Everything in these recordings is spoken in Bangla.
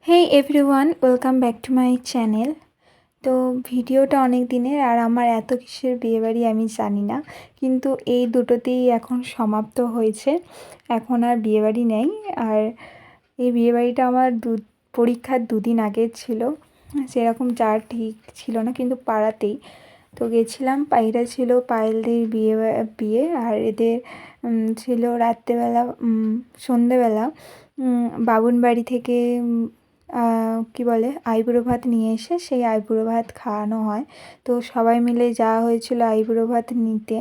Hey everyone, welcome back to my channel. তো ভিডিওটা অনেক দিনের, আর আমার এত কিসের বিয়েবাড়ি আমি জানি না, কিন্তু এই দুটোতেই এখন সমাপ্ত হয়েছে। এখন আর বিয়েবাড়ি নেই। আর এই বিয়েবাড়িটা আমার পরীক্ষার দুদিন আগে ছিল। সেরকম যার ঠিক ছিল না, কিন্তু পাড়াতেই তো গেছিলাম। পায়রা ছিল, পায়েলদের বিয়ে আর এদের ছিল রাত্রেবেলা, সন্ধেবেলা বাবুন বাড়ি থেকে কি বলে আইবুড়ো ভাত নিয়ে এসে সেই আইবুড়ো ভাত খাওয়ানো হয়। তো সবাই মিলে যাওয়া হয়েছিল আইবুড়ো ভাত নিতে।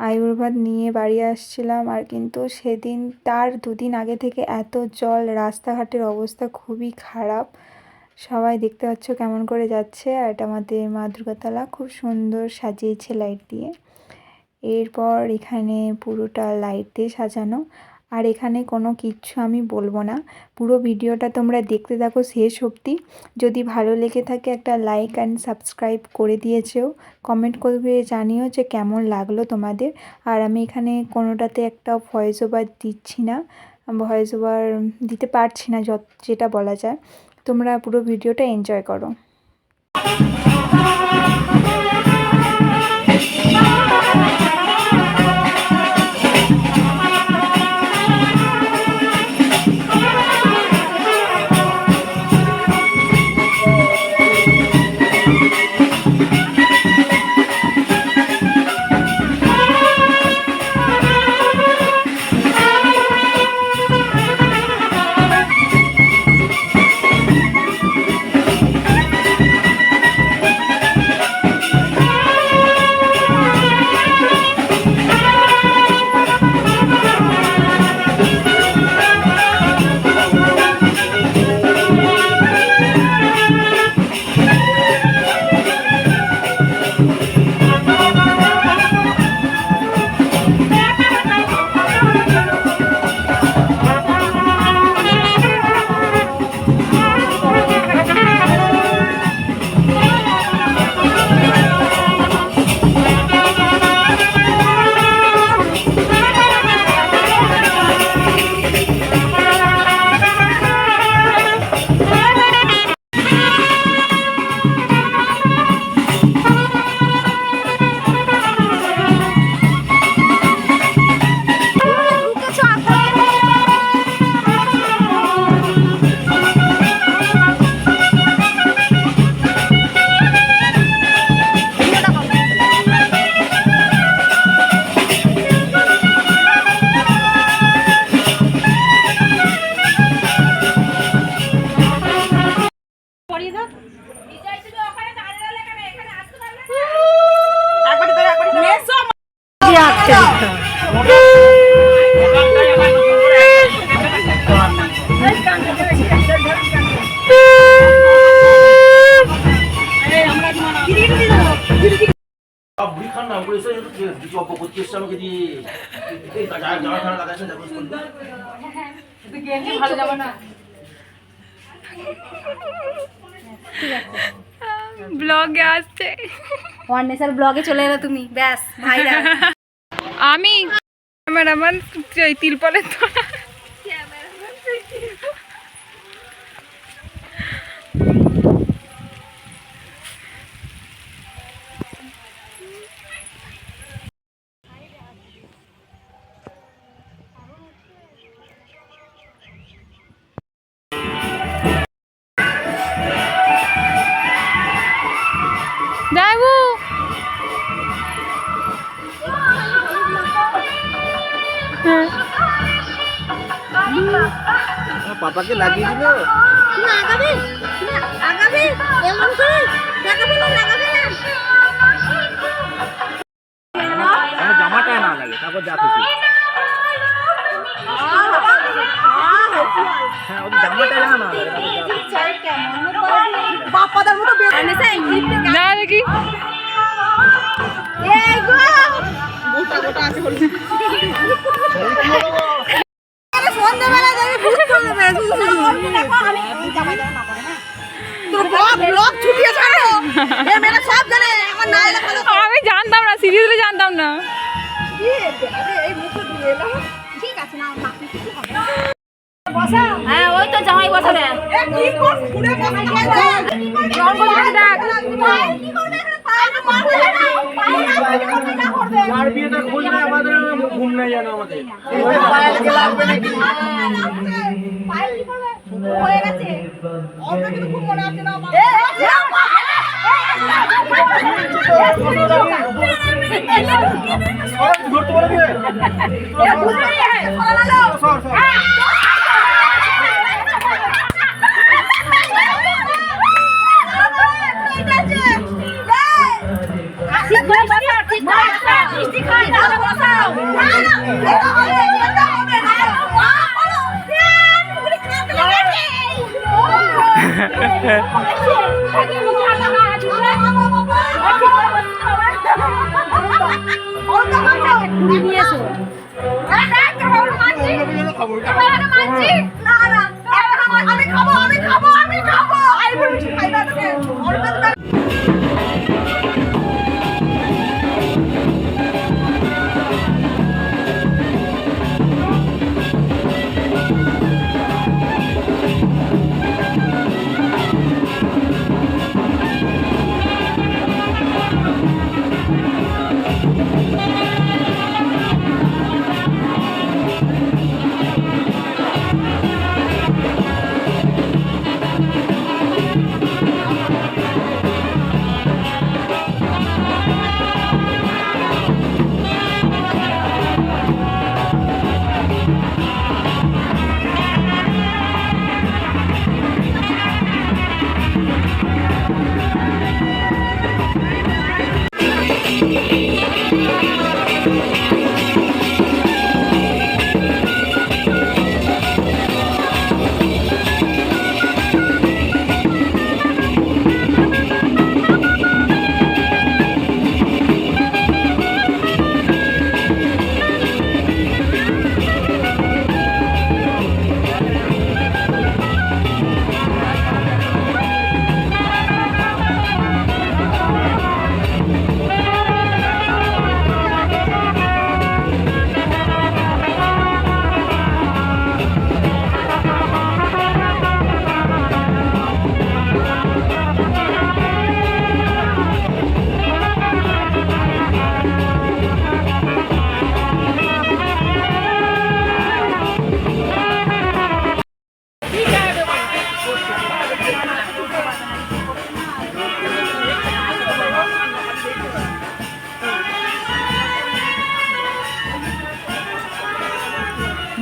আইবুড়ো ভাত নিয়ে বাড়ি আসছিলাম, আর কিন্তু সেদিন তার দুদিন আগে থেকে এত জল, রাস্তাঘাটের অবস্থা খুবই খারাপ। সবাই দেখতে পাচ্ছ কেমন করে যাচ্ছে। আর এটা আমাদের মা দুর্গাতলা, খুব সুন্দর সাজিয়েছে লাইট দিয়ে। এরপর এখানে পুরোটা লাইট দিয়ে সাজানো। আর এখানে কোনো কিচ্ছু আমি বলবো না, পুরো ভিডিওটা তোমরা দেখতে থাকো শেষ অবধি। যদি ভালো লেগে থাকে একটা লাইক অ্যান্ড সাবস্ক্রাইব করে দিয়েছেও, কমেন্ট করে জানিও যে কেমন লাগলো তোমাদের। আর আমি এখানে কোনোটাতে একটা ভয়েস ওভার দিচ্ছি না, ভয়েস ওভার দিতে পারছি না, যেটা বলা যায়। তোমরা পুরো ভিডিওটা এনজয় করো। ব্লগে আসছে, ওয়াননেসার ব্লগে চলে এলো তুমি, ব্যাস ভাইরাল। আমি ক্যামেরাম্যান তিরপলের তোলা। যাবো পাপাকে লাগিয়ে দিল। তুমি আগাবে, তুমি আগাবে, এমন করে লাগাবে না, লাগাবে না। আমার জামাটা না লাগে, তারপর যা খুশি। হ্যাঁ, ওই জামাটা না লাগে, বাপ্পাদার মতো ওয়াননেসা এই ক্লিপটা না দেখি। এই গো গোটা গোটা আছে বলছি। আরে সন্ধ্যাবেলা যাবে ভূত করবে না, শুধু দেখো আমি জামাই না করে না। তোর ব্লগ ছুটিয়ে ছাড়ো, এ মেরা সব জানে আমার না এলে ভালো। আমি জানতাম না, সিরিয়াসলি জানতাম না। এই মুখে দিয়ে এলাম, ঠিক আছে না, মাখি কিছু হবে না। বসা, হ্যাঁ ওই তো জামাই বসাবে এ কি কর ঘুরে বসে আর বিয়েটা খুললে আমাদের ঘুম নাই জানো আমাদের হয়ে গেছে অত কিছু খুব মনে আছে না ধরতে পারবে আমি খাবো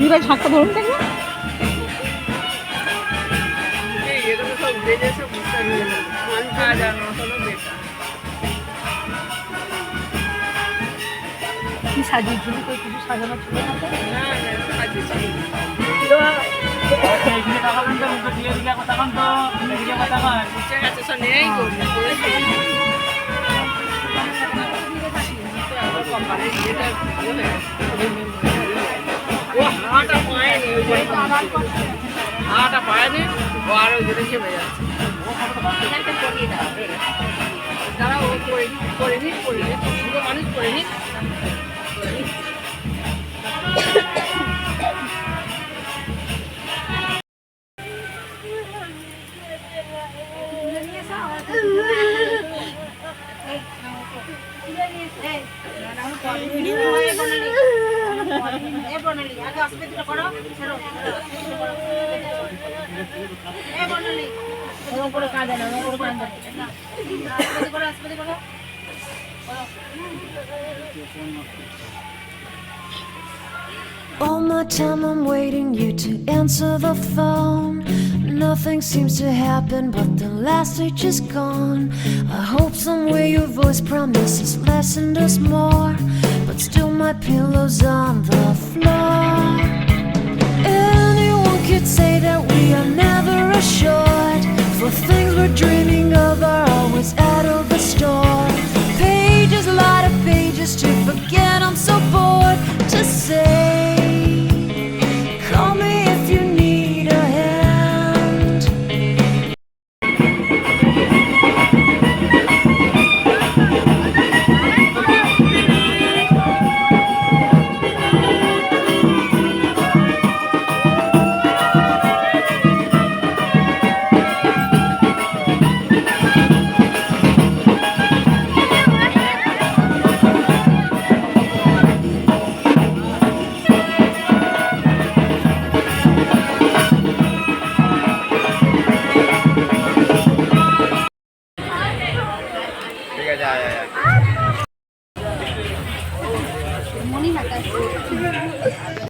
জিভে ঝাঁকটা ধরুন দেখবে কি সাজিয়েছিল তো কিছু সাজানো ছিল না এইদিকে তাকাবেন তো মুখে দিয়ে দিকে তাকান তো এদিকে তাকান বুঝে গেছে সব নেই হাঁটা পায়নি ও আরো জোরে চেপে যাচ্ছে যারা ও করেনি দুটো মানুষ করেনি All my time I'm waiting you to answer the phone. Nothing seems to happen, but the last stage is gone. I hope somewhere your voice promises less and us more, but still my pillow's on the floor. Anyone could say that we are never assured, for things we're dreaming of are always out of the store. Pages, a lot of pages to forget, I'm so bored to say. Call me if you need a hand. नहीं आता है